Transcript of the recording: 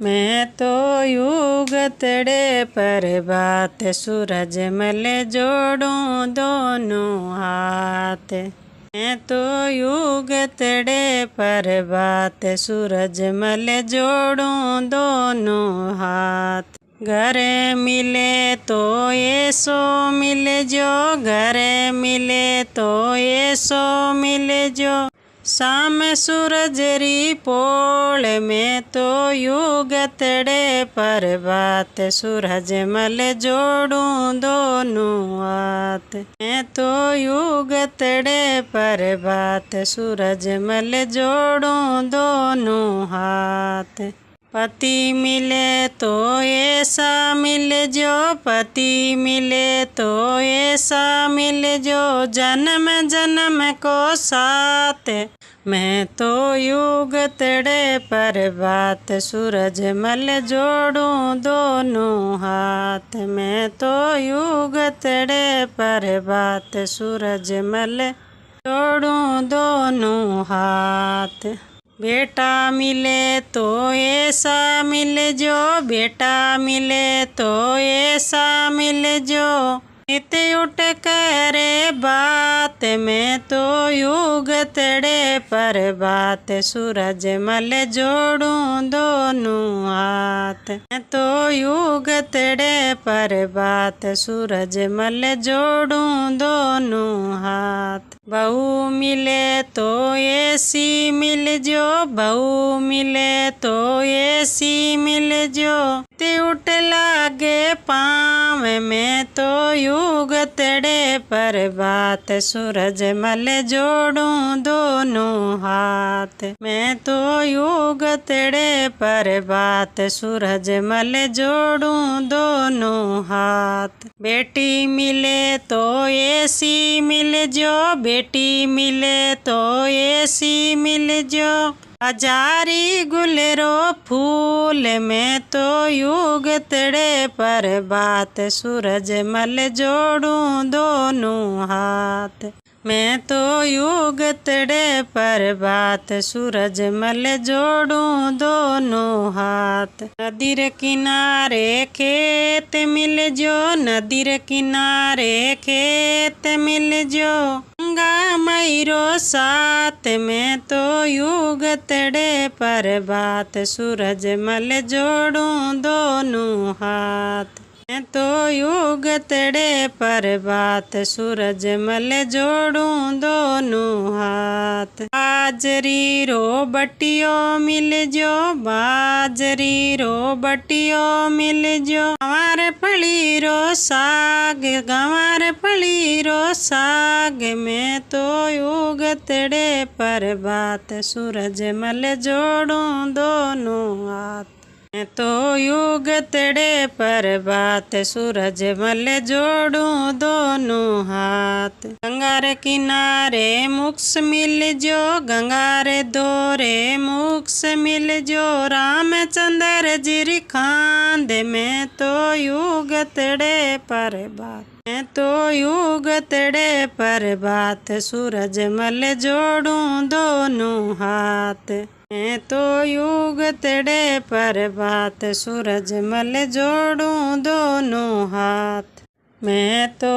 मैं तो युगतड़े पर बात सूरज मल जोड़ूं दोनों हाथ। मैं तो युगतड़े पर बात सूरज मल जोड़ूं दोनों हाथ। घर मिले तो ये सो मिले जो, घर मिले तो ये सो मिले जो। शाम सूरज री पोल में तो युगतड़े पर बात सूरज मल जोड़ूं दोनों हाथ। मैं तो युगतड़े पर बात सूरज मल जोड़ूं दोनों हाथ। पति मिले तो ऐसा मिले जो, पति मिले तो ऐसा मिले जो। जन्म जन्म को साथ। मैं तो युगतड़े पर बात सूरज मल जोड़ूं दोनों हाथ। मैं तो युगतड़े पर बात सूरज मल जोड़ूं दोनों हाथ। बेटा मिले तो ऐसा मिले जो, बेटा मिले तो ऐसा मिले जो। नित उठ करे बात। मैं तो युगतड़े पर बात सूरज मल जोड़ूं दोनों हाथ। मैं तो युगतड़े पर बात सूरज मल जोड़ूं दोनों हाथ। बहू मिले तो ऐसी मिल जो, बहू मिले तो ऐसी मिल जो। ते उठ लागे पाँव। मैं तो युगतड़े पर बात सूरज मल जोड़ूं दोनों हाथ। मैं तो युगतड़े पर बात सूरज मल जोड़ूं दोनों हाथ। बेटी मिले तो ऐसी मिले जो, बेटी मिले तो ऐसी मिले जो। हजारी गुलेरो फूल। मैं तो युगतड़े पर बात सूरज मल जोड़ूं दोनों हाथ। मैं तो युगतड़े पर बात सूरज मल जोड़ूं दोनों हाथ। नदीर किनारे खेत मिल जो, नदीर किनारे खेत मिल जो। गंगा मैरो साथ। मैं तो युगतड़े पर बात सूरज मल जोड़ूं दोनों हाथ। मैं तो युगतड़े पर बात सूरज मल जोड़ूं दोनों हाथ। बाजरी रो बटियो मिल जो, बाजरी रो बटियो मिल जो। गंवार फली रो साग, गंवार फली रो साग। मैं तो युगतड़े पर बात सूरज मल जोड़ूं दोनों हाथ। मैं तो युगतड़े पर बात सूरज मल जोड़ूं दोनों हाथ। गंगार किनारे मुक्स मिल जो, गंगार दोरे मुक्स मिल जो। रामचंद्र जी खांद। मैं तो युगतड़े पर बात, मैं तो युगतड़े पर बात सूरज मल जोड़ूं दोनों हाथ। मैं तो युगतड़े पर बात सूरज मल जोड़ूं दोनों हाथ। मैं तो